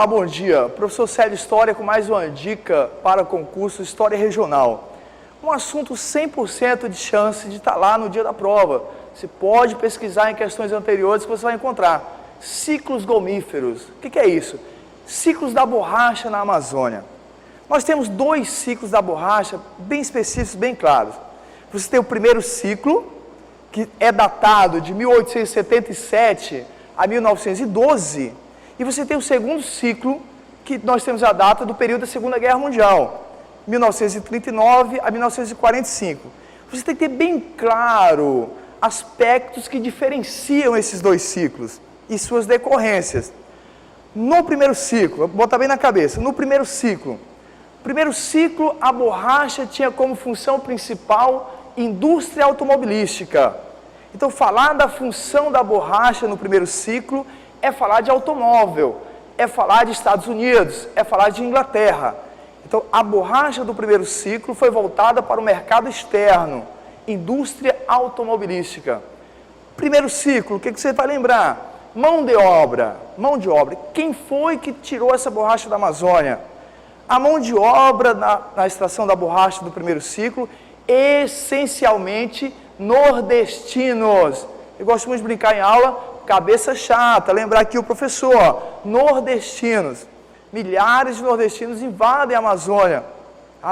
Olá, bom dia. Professor Célio História com mais uma dica para o concurso História Regional. Um assunto 100% de chance de estar lá no dia da prova. Você pode pesquisar em questões anteriores que você vai encontrar. Ciclos gomíferos. O que é isso? Ciclos da borracha na Amazônia. Nós temos dois ciclos da borracha bem específicos, bem claros. Você tem o primeiro ciclo, que é datado de 1877 a 1912, e você tem o segundo ciclo, que nós temos a data do período da Segunda Guerra Mundial, 1939 a 1945. Você tem que ter bem claro aspectos que diferenciam esses dois ciclos e suas decorrências. No primeiro ciclo, vou botar bem na cabeça, no primeiro ciclo, a borracha tinha como função principal indústria automobilística. Então, falar da função da borracha no primeiro ciclo é falar de automóvel, é falar de Estados Unidos, é falar de Inglaterra. Então, a borracha do primeiro ciclo foi voltada para o mercado externo, indústria automobilística. Primeiro ciclo, o que você vai lembrar? Mão de obra. Quem foi que tirou essa borracha da Amazônia? A mão de obra na extração da borracha do primeiro ciclo, essencialmente nordestinos. Eu gosto muito de brincar em aula, cabeça chata, lembrar aqui o professor, nordestinos. Milhares de nordestinos invadem a Amazônia,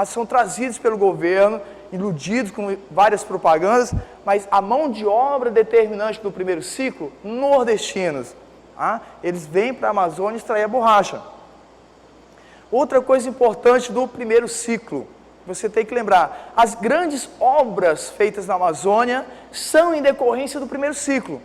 são trazidos pelo governo, iludidos com várias propagandas, mas a mão de obra determinante do primeiro ciclo, nordestinos. Eles vêm para a Amazônia extrair a borracha. Outra coisa importante do primeiro ciclo, você tem que lembrar, as grandes obras feitas na Amazônia são em decorrência do primeiro ciclo.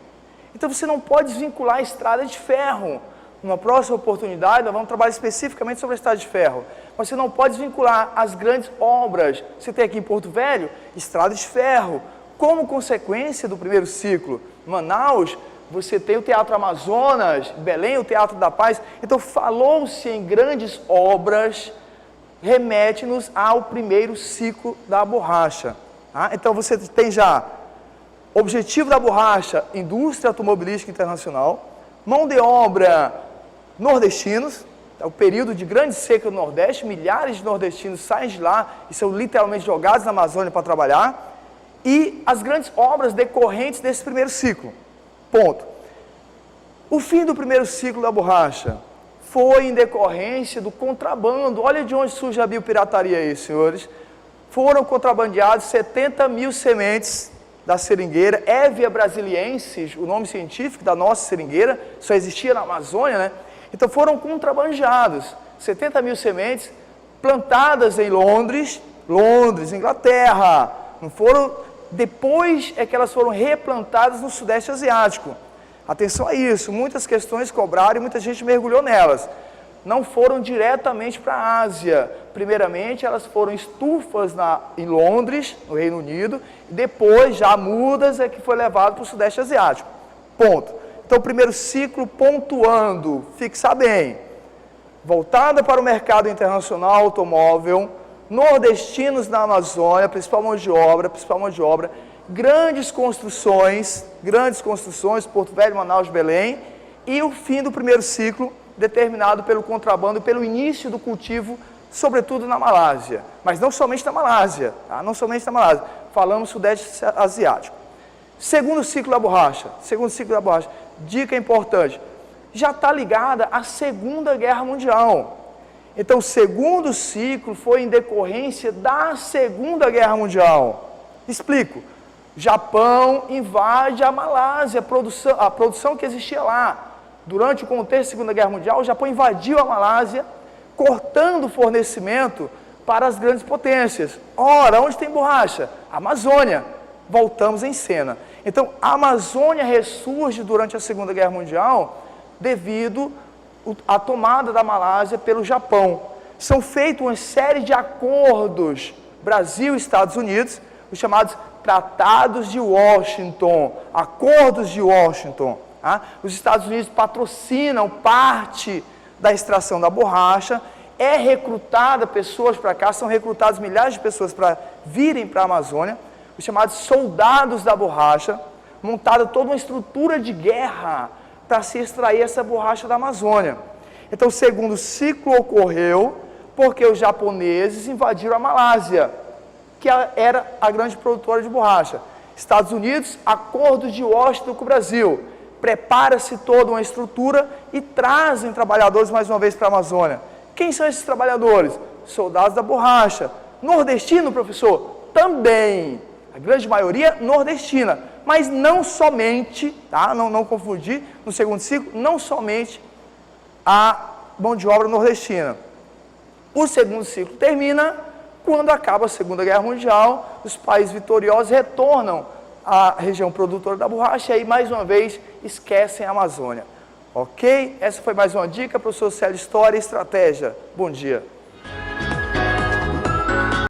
Então você não pode desvincular a estrada de ferro. Numa próxima oportunidade, nós vamos trabalhar especificamente sobre a estrada de ferro. Você não pode desvincular as grandes obras. Você tem aqui em Porto Velho, estrada de ferro. Como consequência do primeiro ciclo, Manaus, você tem o Teatro Amazonas, Belém, o Teatro da Paz. Então, falou-se em grandes obras, remete-nos ao primeiro ciclo da borracha. Então, você tem já objetivo da borracha, indústria automobilística internacional, mão de obra, nordestinos, é o período de grande seca no Nordeste, milhares de nordestinos saem de lá e são literalmente jogados na Amazônia para trabalhar, e as grandes obras decorrentes desse primeiro ciclo. Ponto. O fim do primeiro ciclo da borracha foi em decorrência do contrabando. Olha de onde surge a biopirataria aí, senhores. Foram contrabandeados 70 mil sementes da seringueira Hevea brasiliensis, o nome científico da nossa seringueira, só existia na Amazônia, né? Então foram contrabandeados 70 mil sementes plantadas em Londres, Inglaterra. Não foram, depois é que elas foram replantadas no Sudeste Asiático. Atenção a isso, muitas questões cobraram e muita gente mergulhou nelas. Não foram diretamente para a Ásia. Primeiramente, elas foram estufas em Londres, no Reino Unido, e depois, já mudas, é que foi levado para o Sudeste Asiático. Ponto. Então, o primeiro ciclo, pontuando, fixa bem, voltada para o mercado internacional automóvel, nordestinos na Amazônia, principal mão de obra, grandes construções, Porto Velho, Manaus, Belém, e o fim do primeiro ciclo, determinado pelo contrabando, pelo início do cultivo, sobretudo na Malásia. Mas não somente na Malásia, falamos Sudeste Asiático. Segundo ciclo da borracha, dica importante, já está ligada à Segunda Guerra Mundial. Então, o segundo ciclo foi em decorrência da Segunda Guerra Mundial. Explico. Japão invade a Malásia, a produção que existia lá. Durante o contexto da Segunda Guerra Mundial, o Japão invadiu a Malásia, cortando o fornecimento para as grandes potências. Ora, onde tem borracha? Amazônia. Voltamos em cena. Então, a Amazônia ressurge durante a Segunda Guerra Mundial devido à tomada da Malásia pelo Japão. São feitos uma série de acordos, Brasil e Estados Unidos, os chamados Tratados de Washington, Acordos de Washington. Os Estados Unidos patrocinam parte da extração da borracha, é recrutada pessoas para cá, são recrutadas milhares de pessoas para virem para a Amazônia, os chamados soldados da borracha, montada toda uma estrutura de guerra para se extrair essa borracha da Amazônia. Então, o segundo ciclo ocorreu porque os japoneses invadiram a Malásia, que era a grande produtora de borracha. Estados Unidos, acordo de Washington com o Brasil. Prepara-se toda uma estrutura e trazem trabalhadores mais uma vez para a Amazônia. Quem são esses trabalhadores? Soldados da borracha. Nordestino, professor? Também. A grande maioria nordestina. Mas não somente, tá? Não confundir, no segundo ciclo, não somente a mão de obra nordestina. O segundo ciclo termina quando acaba a Segunda Guerra Mundial, os países vitoriosos retornam à região produtora da borracha e aí, mais uma vez, esquecem a Amazônia. Ok? Essa foi mais uma dica, professor Célio, História e Estratégia. Bom dia.